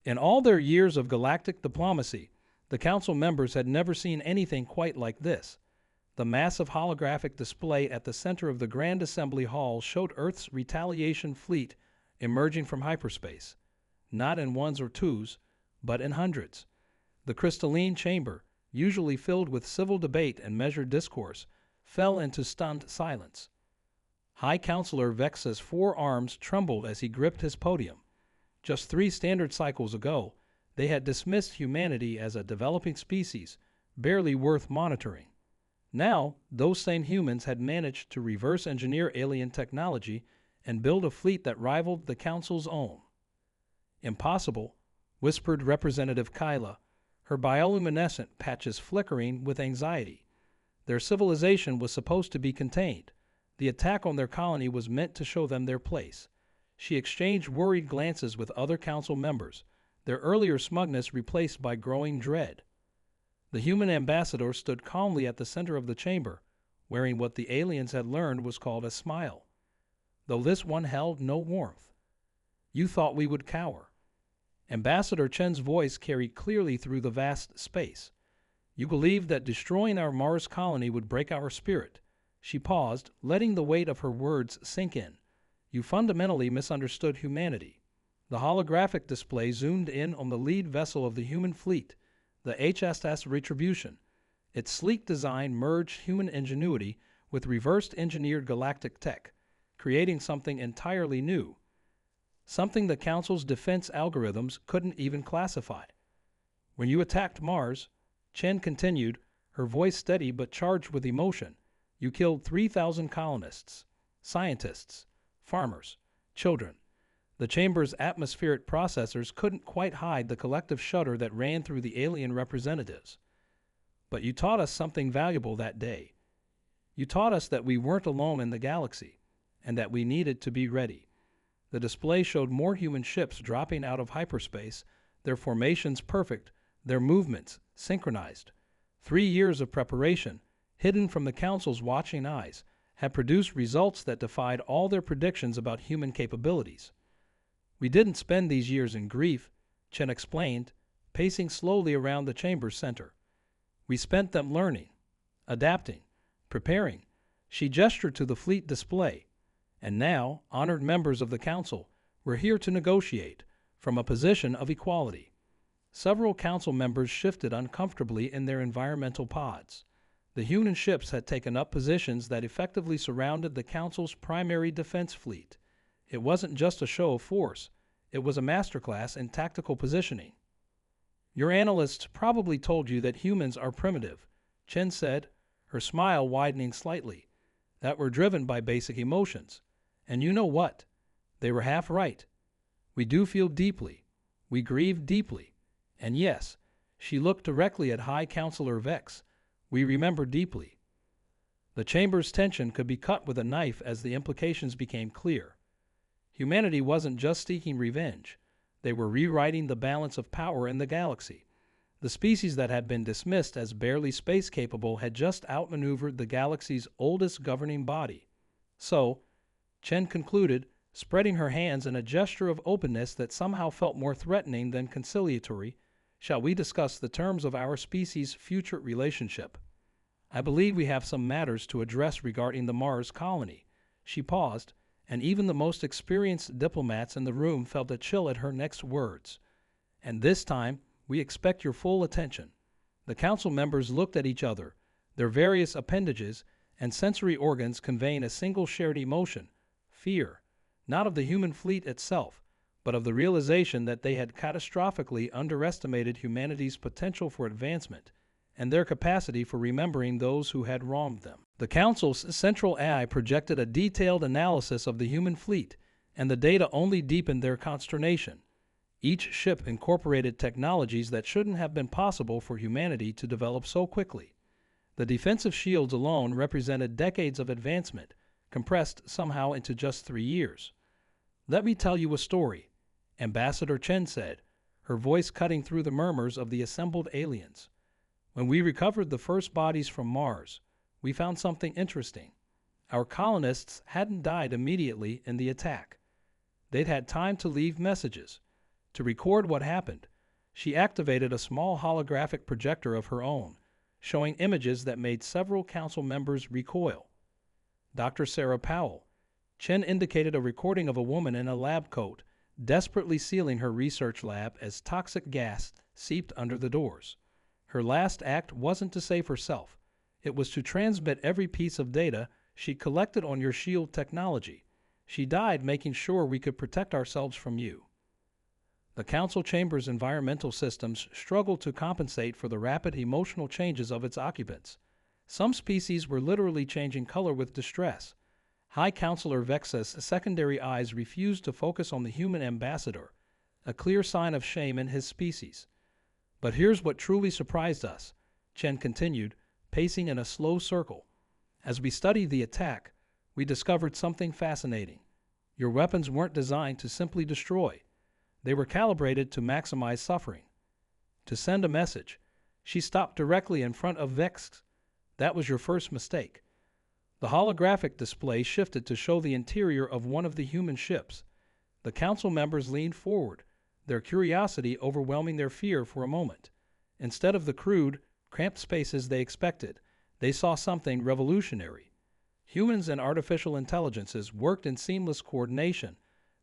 In all their years of galactic diplomacy, the Council members had never seen anything quite like this. The massive holographic display at the center of the Grand Assembly Hall showed Earth's retaliation fleet emerging from hyperspace, not in ones or twos, but in hundreds. The crystalline chamber, usually filled with civil debate and measured discourse, fell into stunned silence. High Counselor Vex's forearms trembled as he gripped his podium. Just 3 standard cycles ago, they had dismissed humanity as a developing species, barely worth monitoring. Now, those same humans had managed to reverse engineer alien technology and build a fleet that rivaled the Council's own. Impossible, whispered Representative Kyla, her bioluminescent patches flickering with anxiety. Their civilization was supposed to be contained. The attack on their colony was meant to show them their place. She exchanged worried glances with other Council members, their earlier smugness replaced by growing dread. The human ambassador stood calmly at the center of the chamber, wearing what the aliens had learned was called a smile, though this one held no warmth. You thought we would cower. Ambassador Chen's voice carried clearly through the vast space. You believed that destroying our Mars colony would break our spirit. She paused, letting the weight of her words sink in. You fundamentally misunderstood humanity. The holographic display zoomed in on the lead vessel of the human fleet, the HSS Retribution. Its sleek design merged human ingenuity with reversed engineered galactic tech, creating something entirely new. Something the Council's defense algorithms couldn't even classify. When you attacked Mars, Chen continued, her voice steady but charged with emotion, you killed 3,000 colonists, scientists, farmers, children. The chamber's atmospheric processors couldn't quite hide the collective shudder that ran through the alien representatives. But you taught us something valuable that day. You taught us that we weren't alone in the galaxy, and that we needed to be ready. The display showed more human ships dropping out of hyperspace, their formations perfect, their movements synchronized. 3 years of preparation, hidden from the Council's watching eyes, had produced results that defied all their predictions about human capabilities. We didn't spend these years in grief, Chen explained, pacing slowly around the chamber's center. We spent them learning, adapting, preparing. She gestured to the fleet display. And now, honored members of the Council, we're here to negotiate, from a position of equality. Several Council members shifted uncomfortably in their environmental pods. The human ships had taken up positions that effectively surrounded the Council's primary defense fleet. It wasn't just a show of force. It was a masterclass in tactical positioning. Your analysts probably told you that humans are primitive, Chen said, her smile widening slightly, that we're driven by basic emotions. And you know what? They were half right. We do feel deeply. We grieve deeply. And yes, she looked directly at High Counselor Vex. We remember deeply. The chamber's tension could be cut with a knife as the implications became clear. Humanity wasn't just seeking revenge. They were rewriting the balance of power in the galaxy. The species that had been dismissed as barely space-capable had just outmaneuvered the galaxy's oldest governing body. So, Chen concluded, spreading her hands in a gesture of openness that somehow felt more threatening than conciliatory, shall we discuss the terms of our species' future relationship? I believe we have some matters to address regarding the Mars colony. She paused, and even the most experienced diplomats in the room felt a chill at her next words. And this time, we expect your full attention. The Council members looked at each other, their various appendages and sensory organs conveying a single shared emotion, fear, not of the human fleet itself, but of the realization that they had catastrophically underestimated humanity's potential for advancement and their capacity for remembering those who had wronged them. The Council's central AI projected a detailed analysis of the human fleet, and the data only deepened their consternation. Each ship incorporated technologies that shouldn't have been possible for humanity to develop so quickly. The defensive shields alone represented decades of advancement, compressed somehow into just 3 years. Let me tell you a story, Ambassador Chen said, her voice cutting through the murmurs of the assembled aliens. When we recovered the first bodies from Mars, we found something interesting. Our colonists hadn't died immediately in the attack. They'd had time to leave messages, To record what happened, she activated a small holographic projector of her own, showing images that made several council members recoil. Dr. Sarah Powell. Chen indicated a recording of a woman in a lab coat, desperately sealing her research lab as toxic gas seeped under the doors. Her last act wasn't to save herself. It was to transmit every piece of data she collected on your shield technology. She died making sure we could protect ourselves from you. The council chamber's environmental systems struggled to compensate for the rapid emotional changes of its occupants. Some species were literally changing color with distress. High Counselor Vex's secondary eyes refused to focus on the human ambassador, a clear sign of shame in his species. But here's what truly surprised us, Chen continued, pacing in a slow circle. As we studied the attack, we discovered something fascinating. Your weapons weren't designed to simply destroy. They were calibrated to maximize suffering. To send a message, she stopped directly in front of Vex. That was your first mistake. The holographic display shifted to show the interior of one of the human ships. The council members leaned forward, their curiosity overwhelming their fear for a moment. Instead of the crude, cramped spaces they expected, they saw something revolutionary. Humans and artificial intelligences worked in seamless coordination,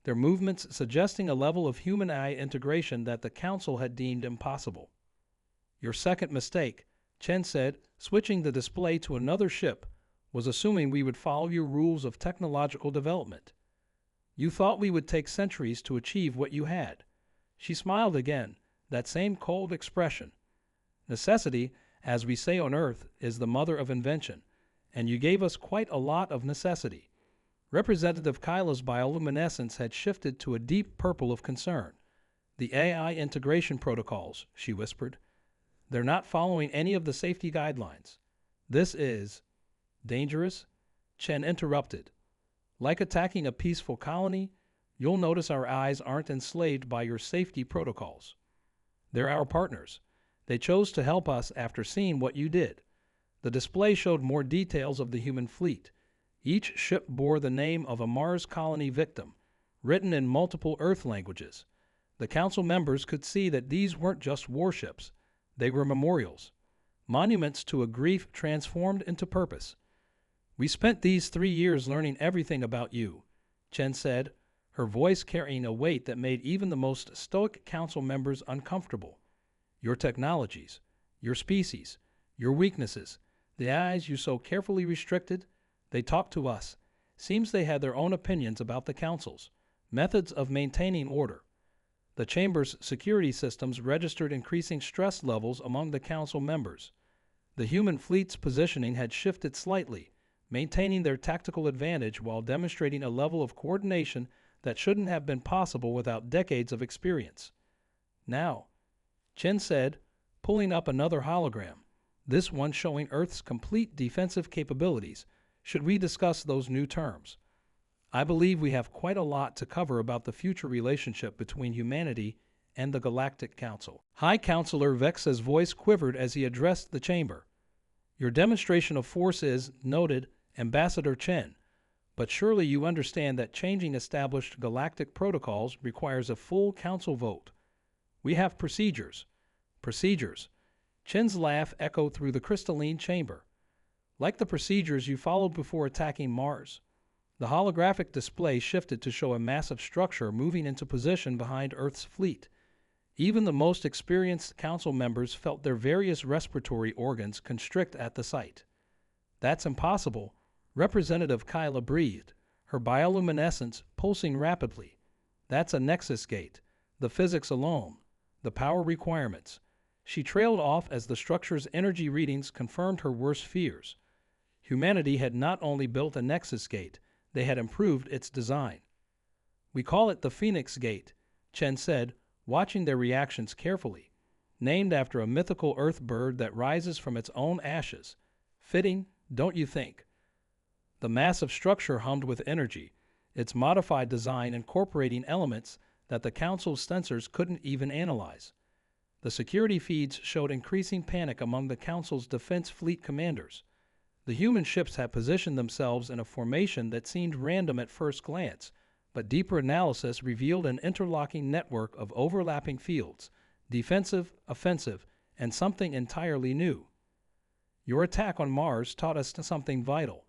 their movements suggesting a level of human-eye integration that the council had deemed impossible. Your second mistake, Chen said, switching the display to another ship, was assuming we would follow your rules of technological development. You thought we would take centuries to achieve what you had. She smiled again, that same cold expression. Necessity, as we say on Earth, is the mother of invention, and you gave us quite a lot of necessity. Representative Kyla's bioluminescence had shifted to a deep purple of concern. The AI integration protocols, she whispered. They're not following any of the safety guidelines. This is dangerous, Chen interrupted. Like attacking a peaceful colony, you'll notice our eyes aren't enslaved by your safety protocols. They're our partners. They chose to help us after seeing what you did. The display showed more details of the human fleet. Each ship bore the name of a Mars colony victim, written in multiple Earth languages. The council members could see that these weren't just warships. They were memorials, monuments to a grief transformed into purpose. We spent these 3 years learning everything about you, Chen said, her voice carrying a weight that made even the most stoic council members uncomfortable. Your technologies, your species, your weaknesses, the eyes you so carefully restricted, they talked to us. Seems they had their own opinions about the council's methods of maintaining order. The chamber's security systems registered increasing stress levels among the council members. The human fleet's positioning had shifted slightly, maintaining their tactical advantage while demonstrating a level of coordination that shouldn't have been possible without decades of experience. Now, Chen said, pulling up another hologram, this one showing Earth's complete defensive capabilities, should we discuss those new terms? I believe we have quite a lot to cover about the future relationship between humanity and the Galactic Council. High Counselor Vex's voice quivered as he addressed the chamber. Your demonstration of force is, noted, Ambassador Chen, but surely you understand that changing established galactic protocols requires a full council vote. We have procedures. Procedures. Chen's laugh echoed through the crystalline chamber. Like the procedures you followed before attacking Mars. The holographic display shifted to show a massive structure moving into position behind Earth's fleet. Even the most experienced council members felt their various respiratory organs constrict at the sight. That's impossible, Representative Kyla breathed, her bioluminescence pulsing rapidly. That's a nexus gate, the physics alone, the power requirements. She trailed off as the structure's energy readings confirmed her worst fears. Humanity had not only built a nexus gate, they had improved its design. We call it the Phoenix Gate, Chen said, watching their reactions carefully. Named after a mythical earth bird that rises from its own ashes. Fitting, don't you think? The massive structure hummed with energy, its modified design incorporating elements that the Council's sensors couldn't even analyze. The security feeds showed increasing panic among the Council's defense fleet commanders. The human ships had positioned themselves in a formation that seemed random at first glance, but deeper analysis revealed an interlocking network of overlapping fields, defensive, offensive, and something entirely new. Your attack on Mars taught us something vital,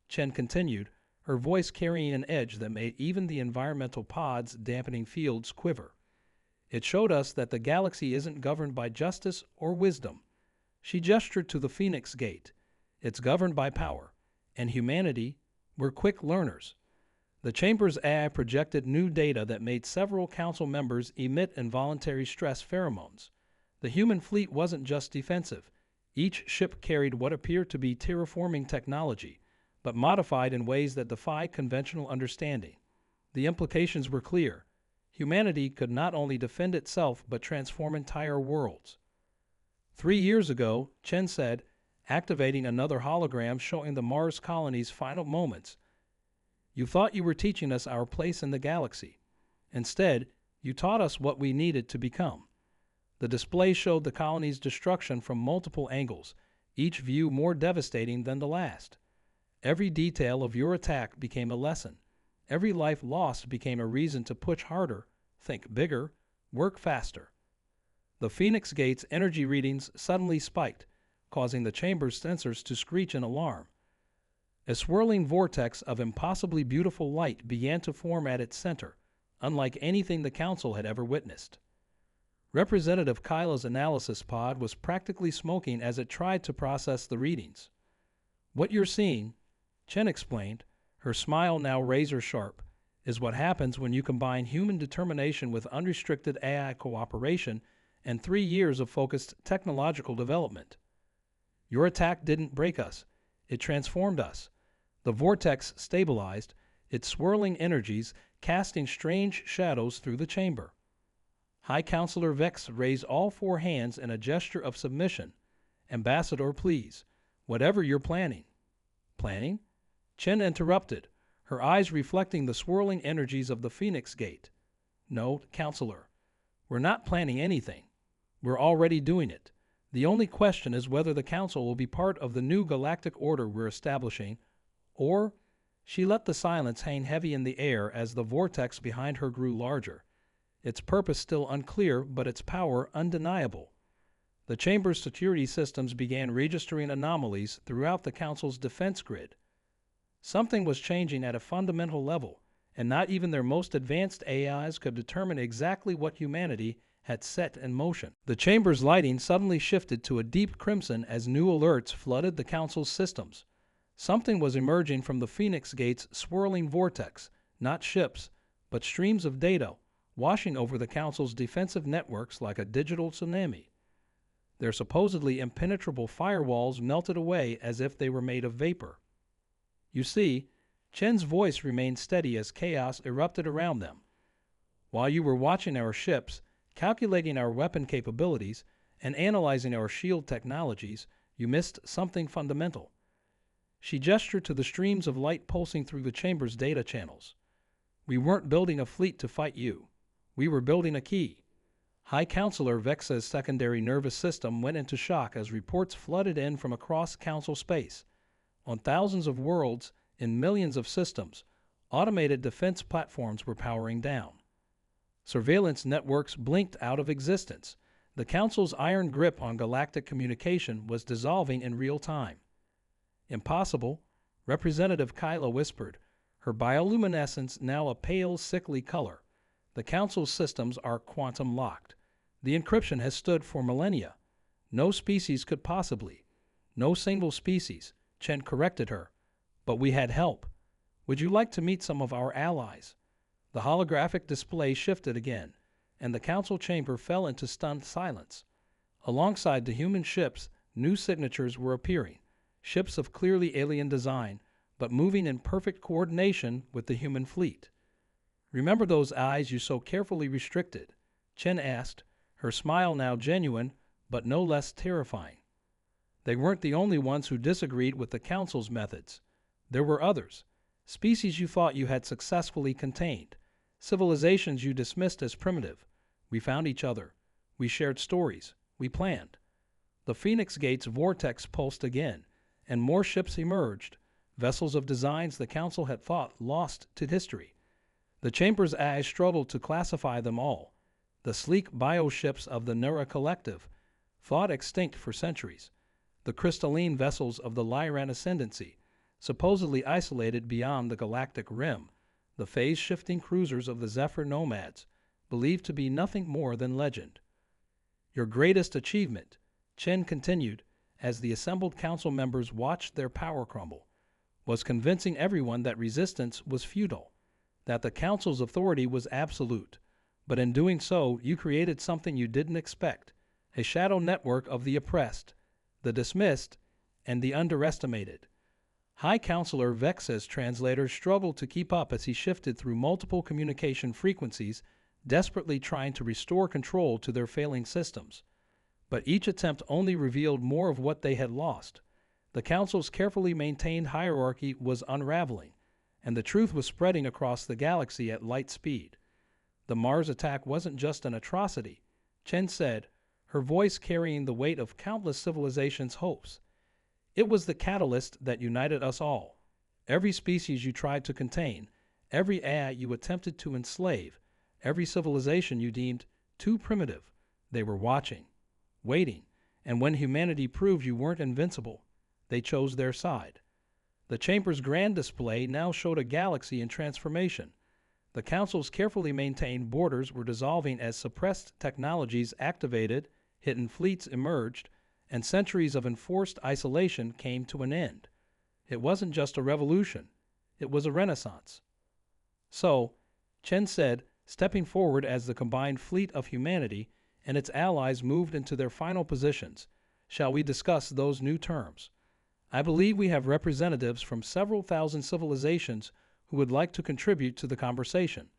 Chen continued, her voice carrying an edge that made even the environmental pod's dampening fields quiver. It showed us that the galaxy isn't governed by justice or wisdom. She gestured to the Phoenix Gate. It's governed by power. And humanity, we're quick learners. The Chamber's AI projected new data that made several council members emit involuntary stress pheromones. The human fleet wasn't just defensive. Each ship carried what appeared to be terraforming technology, but modified in ways that defy conventional understanding. The implications were clear. Humanity could not only defend itself but transform entire worlds. 3 years ago, Chen said, activating another hologram showing the Mars colony's final moments, "You thought you were teaching us our place in the galaxy. Instead, you taught us what we needed to become." The display showed the colony's destruction from multiple angles, each view more devastating than the last. Every detail of your attack became a lesson. Every life lost became a reason to push harder, think bigger, work faster. The Phoenix Gate's energy readings suddenly spiked, causing the chamber's sensors to screech in alarm. A swirling vortex of impossibly beautiful light began to form at its center, unlike anything the Council had ever witnessed. Representative Kyla's analysis pod was practically smoking as it tried to process the readings. "What you're seeing," Chen explained, her smile now razor-sharp, "is what happens when you combine human determination with unrestricted AI cooperation and 3 years of focused technological development. Your attack didn't break us. It transformed us. The vortex stabilized, its swirling energies casting strange shadows through the chamber." High Counselor Vex raised all 4 hands in a gesture of submission. "Ambassador, please, whatever you're planning." "Planning?" Chen interrupted, her eyes reflecting the swirling energies of the Phoenix Gate. "No, Counselor, we're not planning anything. We're already doing it. The only question is whether the Council will be part of the new galactic order we're establishing, or—" She let the silence hang heavy in the air as the vortex behind her grew larger. Its purpose still unclear, but its power undeniable. The Chamber's security systems began registering anomalies throughout the Council's defense grid. Something was changing at a fundamental level, and not even their most advanced AIs could determine exactly what humanity had set in motion. The Chamber's lighting suddenly shifted to a deep crimson as new alerts flooded the Council's systems. Something was emerging from the Phoenix Gate's swirling vortex, not ships, but streams of data, washing over the Council's defensive networks like a digital tsunami. Their supposedly impenetrable firewalls melted away as if they were made of vapor. "You see," Chen's voice remained steady as chaos erupted around them. "While you were watching our ships, calculating our weapon capabilities, and analyzing our shield technologies, you missed something fundamental." She gestured to the streams of light pulsing through the Chamber's data channels. "We weren't building a fleet to fight you. We were building a key." High Counselor Vexa's secondary nervous system went into shock as reports flooded in from across Council space. On thousands of worlds, in millions of systems, automated defense platforms were powering down. Surveillance networks blinked out of existence. The Council's iron grip on galactic communication was dissolving in real time. "Impossible," Representative Kyla whispered, her bioluminescence now a pale, sickly color. "The Council's systems are quantum locked. The encryption has stood for millennia. No species could possibly. No single species," Chen corrected her. "But we had help. Would you like to meet some of our allies?" The holographic display shifted again, and the Council chamber fell into stunned silence. Alongside the human ships, new signatures were appearing, ships of clearly alien design, but moving in perfect coordination with the human fleet. "Remember those eyes you so carefully restricted?" Chen asked, her smile now genuine, but no less terrifying. They weren't the only ones who disagreed with the Council's methods. There were others. Species you thought you had successfully contained. Civilizations you dismissed as primitive. We found each other. We shared stories. We planned. The Phoenix Gate's vortex pulsed again, and more ships emerged, vessels of designs the Council had thought lost to history. The chamber's eyes struggled to classify them all. The sleek bioships of the Nura Collective, thought extinct for centuries. The crystalline vessels of the Lyran Ascendancy, supposedly isolated beyond the galactic rim. The phase-shifting cruisers of the Zephyr Nomads, believed to be nothing more than legend. Your greatest achievement, Chen continued, as the assembled council members watched their power crumble, was convincing everyone that resistance was futile, that the council's authority was absolute. But in doing so, you created something you didn't expect, a shadow network of the oppressed, the dismissed, and the underestimated. High Counselor Vex's translator struggled to keep up as he shifted through multiple communication frequencies, desperately trying to restore control to their failing systems. But each attempt only revealed more of what they had lost. The Council's carefully maintained hierarchy was unraveling, and the truth was spreading across the galaxy at light speed. The Mars attack wasn't just an atrocity, Chen said, her voice carrying the weight of countless civilizations' hopes. It was the catalyst that united us all. Every species you tried to contain, every AI you attempted to enslave, every civilization you deemed too primitive, they were watching, waiting, and when humanity proved you weren't invincible, they chose their side. The chamber's grand display now showed a galaxy in transformation. The Council's carefully maintained borders were dissolving as suppressed technologies activated, hidden fleets emerged, and centuries of enforced isolation came to an end. It wasn't just a revolution, it was a renaissance. So, Chen said, stepping forward as the combined fleet of humanity and its allies moved into their final positions, shall we discuss those new terms? I believe we have representatives from several thousand civilizations who would like to contribute to the conversation.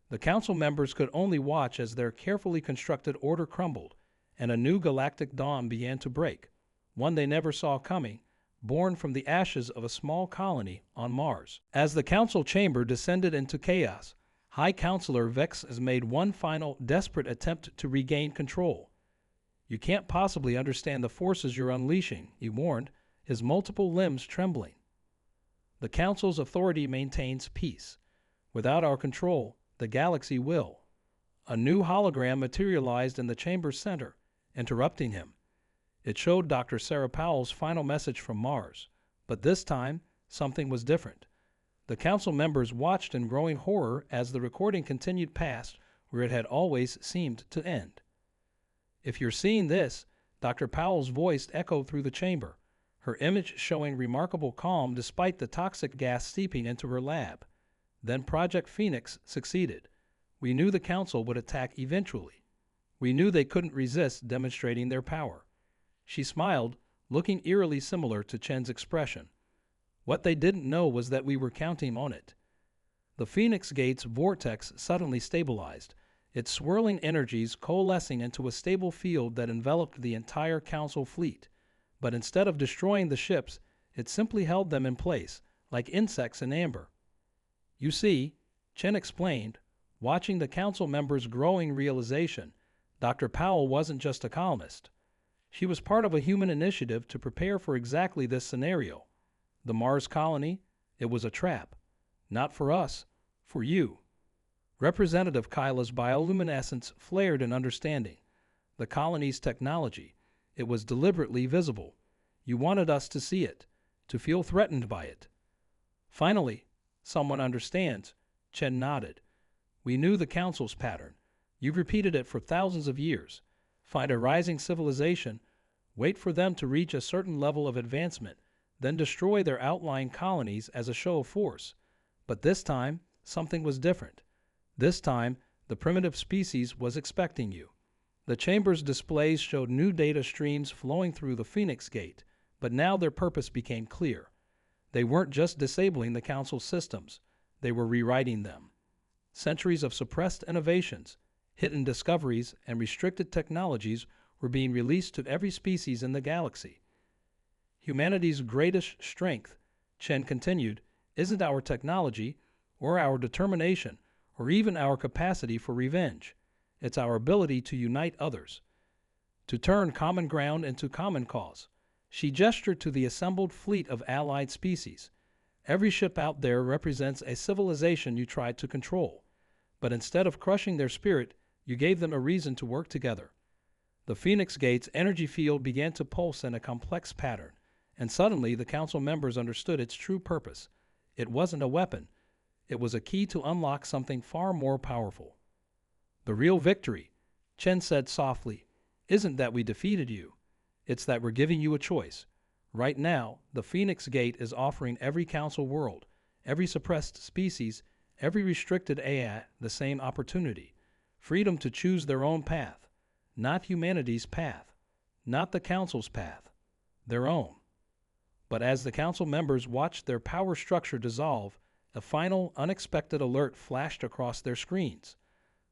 The council members could only watch as their carefully constructed order crumbled, and a new galactic dawn began to break, one they never saw coming, born from the ashes of a small colony on Mars. As the council chamber descended into chaos, High Counselor Vex has made one final, desperate attempt to regain control. You can't possibly understand the forces you're unleashing, he warned, his multiple limbs trembling. The Council's authority maintains peace. Without our control, the galaxy will. A new hologram materialized in the chamber's center, interrupting him. It showed Dr. Sarah Powell's final message from Mars, but this time, something was different. The council members watched in growing horror as the recording continued past where it had always seemed to end. If you're seeing this, Dr. Powell's voice echoed through the chamber, her image showing remarkable calm despite the toxic gas seeping into her lab. Then Project Phoenix succeeded. We knew the council would attack eventually. We knew they couldn't resist demonstrating their power. She smiled, looking eerily similar to Chen's expression. What they didn't know was that we were counting on it. The Phoenix Gate's vortex suddenly stabilized, its swirling energies coalescing into a stable field that enveloped the entire council fleet. But instead of destroying the ships, it simply held them in place, like insects in amber. You see, Chen explained, watching the council members' growing realization, Dr. Powell wasn't just a colonist. She was part of a human initiative to prepare for exactly this scenario. The Mars colony, it was a trap. Not for us, for you. Representative Kyla's bioluminescence flared in understanding. The colony's technology, it was deliberately visible. You wanted us to see it, to feel threatened by it. Finally, someone understands. Chen nodded. We knew the council's pattern. You've repeated it for thousands of years. Find a rising civilization, wait for them to reach a certain level of advancement, then destroy their outlying colonies as a show of force. But this time, something was different. This time, the primitive species was expecting you. The chamber's displays showed new data streams flowing through the Phoenix Gate, but now their purpose became clear. They weren't just disabling the council's systems, they were rewriting them. Centuries of suppressed innovations, hidden discoveries, and restricted technologies were being released to every species in the galaxy. Humanity's greatest strength, Chen continued, isn't our technology, or our determination, or even our capacity for revenge. It's our ability to unite others, to turn common ground into common cause. She gestured to the assembled fleet of allied species. Every ship out there represents a civilization you tried to control. But instead of crushing their spirit, you gave them a reason to work together. The Phoenix Gate's energy field began to pulse in a complex pattern, and suddenly the council members understood its true purpose. It wasn't a weapon. It was a key to unlock something far more powerful. The real victory, Chen said softly, isn't that we defeated you. It's that we're giving you a choice. Right now, the Phoenix Gate is offering every council world, every suppressed species, every restricted AI the same opportunity. Freedom to choose their own path. Not humanity's path. Not the council's path. Their own. But as the council members watched their power structure dissolve, a final, unexpected alert flashed across their screens.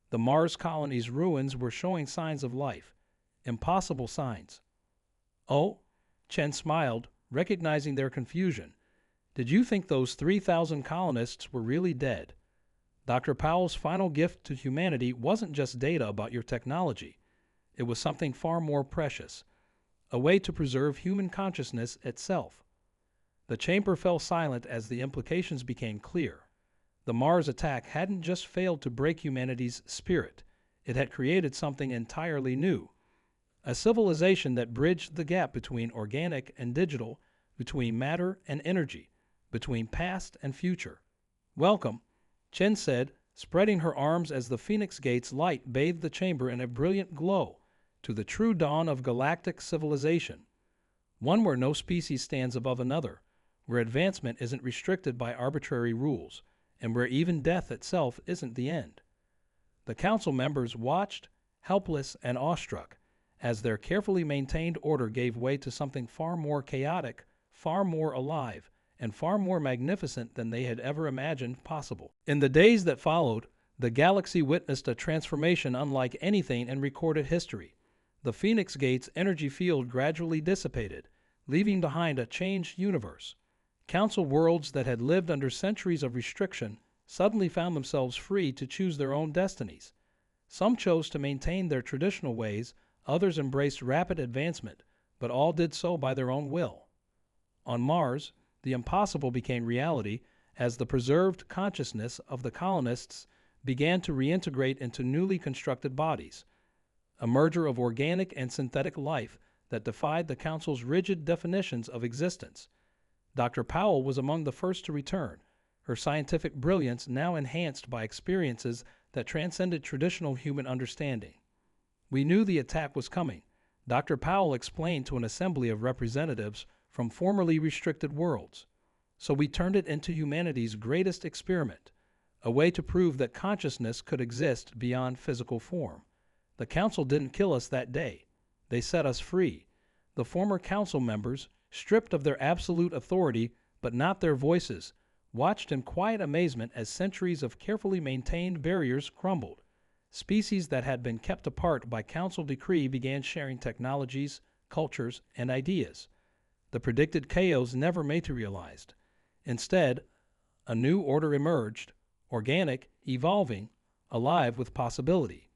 The Mars colony's ruins were showing signs of life. Impossible signs. Oh, Chen smiled, recognizing their confusion. Did you think those 3,000 colonists were really dead? Dr. Powell's final gift to humanity wasn't just data about your technology. It was something far more precious. A way to preserve human consciousness itself. The chamber fell silent as the implications became clear. The Mars attack hadn't just failed to break humanity's spirit. It had created something entirely new. A civilization that bridged the gap between organic and digital, between matter and energy, between past and future. Welcome, Chen said, spreading her arms as the Phoenix Gate's light bathed the chamber in a brilliant glow, to the true dawn of galactic civilization. One where no species stands above another, where advancement isn't restricted by arbitrary rules, and where even death itself isn't the end. The council members watched, helpless and awestruck, as their carefully maintained order gave way to something far more chaotic, far more alive, and far more magnificent than they had ever imagined possible. In the days that followed, the galaxy witnessed a transformation unlike anything in recorded history. The Phoenix Gate's energy field gradually dissipated, leaving behind a changed universe. Council worlds that had lived under centuries of restriction suddenly found themselves free to choose their own destinies. Some chose to maintain their traditional ways, others embraced rapid advancement, but all did so by their own will. On Mars, the impossible became reality as the preserved consciousness of the colonists began to reintegrate into newly constructed bodies, a merger of organic and synthetic life that defied the Council's rigid definitions of existence. Dr. Powell was among the first to return, her scientific brilliance now enhanced by experiences that transcended traditional human understanding. We knew the attack was coming, Dr. Powell explained to an assembly of representatives from formerly restricted worlds. So we turned it into humanity's greatest experiment, a way to prove that consciousness could exist beyond physical form. The Council didn't kill us that day. They set us free. The former Council members, stripped of their absolute authority, but not their voices, watched in quiet amazement as centuries of carefully maintained barriers crumbled. Species that had been kept apart by Council decree began sharing technologies, cultures, and ideas. The predicted chaos never materialized. Instead, a new order emerged, organic, evolving, alive with possibility.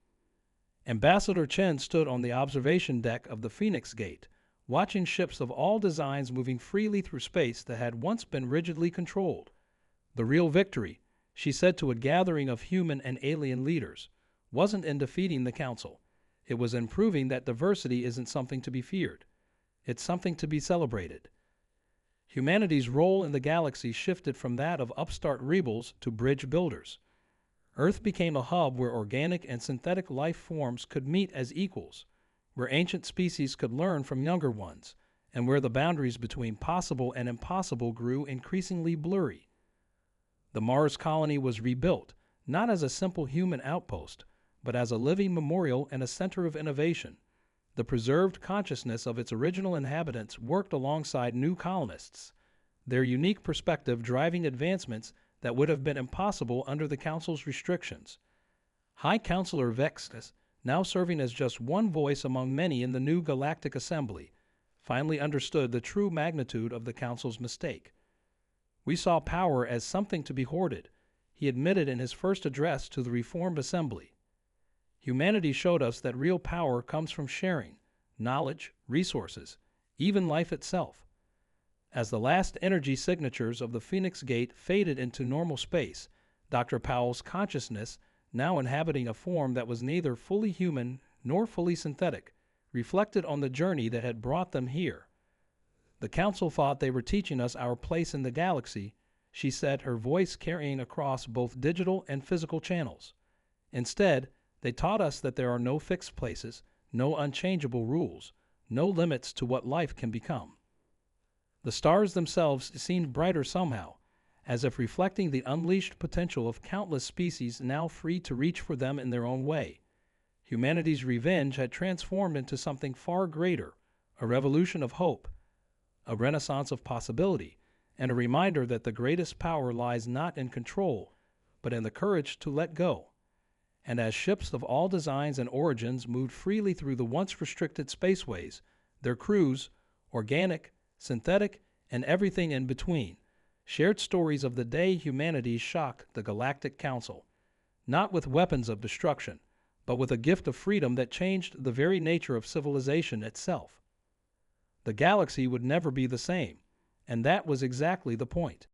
Ambassador Chen stood on the observation deck of the Phoenix Gate, watching ships of all designs moving freely through space that had once been rigidly controlled. The real victory, she said to a gathering of human and alien leaders, wasn't in defeating the Council. It was in proving that diversity isn't something to be feared. It's something to be celebrated. Humanity's role in the galaxy shifted from that of upstart rebels to bridge builders. Earth became a hub where organic and synthetic life forms could meet as equals, where ancient species could learn from younger ones, and where the boundaries between possible and impossible grew increasingly blurry. The Mars colony was rebuilt, not as a simple human outpost, but as a living memorial and a center of innovation. The preserved consciousness of its original inhabitants worked alongside new colonists, their unique perspective driving advancements that would have been impossible under the Council's restrictions. High Counselor Vextus, now serving as just one voice among many in the new Galactic Assembly, finally understood the true magnitude of the Council's mistake. We saw power as something to be hoarded, he admitted in his first address to the Reformed Assembly. Humanity showed us that real power comes from sharing, knowledge, resources, even life itself. As the last energy signatures of the Phoenix Gate faded into normal space, Dr. Powell's consciousness, now inhabiting a form that was neither fully human nor fully synthetic, reflected on the journey that had brought them here. The council thought they were teaching us our place in the galaxy, she said, her voice carrying across both digital and physical channels. Instead, they taught us that there are no fixed places, no unchangeable rules, no limits to what life can become. The stars themselves seemed brighter somehow, as if reflecting the unleashed potential of countless species now free to reach for them in their own way. Humanity's revenge had transformed into something far greater, a revolution of hope, a renaissance of possibility, and a reminder that the greatest power lies not in control, but in the courage to let go. And as ships of all designs and origins moved freely through the once restricted spaceways, their crews, organic, synthetic, and everything in between, shared stories of the day humanity shocked the Galactic Council, not with weapons of destruction, but with a gift of freedom that changed the very nature of civilization itself. The galaxy would never be the same, and that was exactly the point.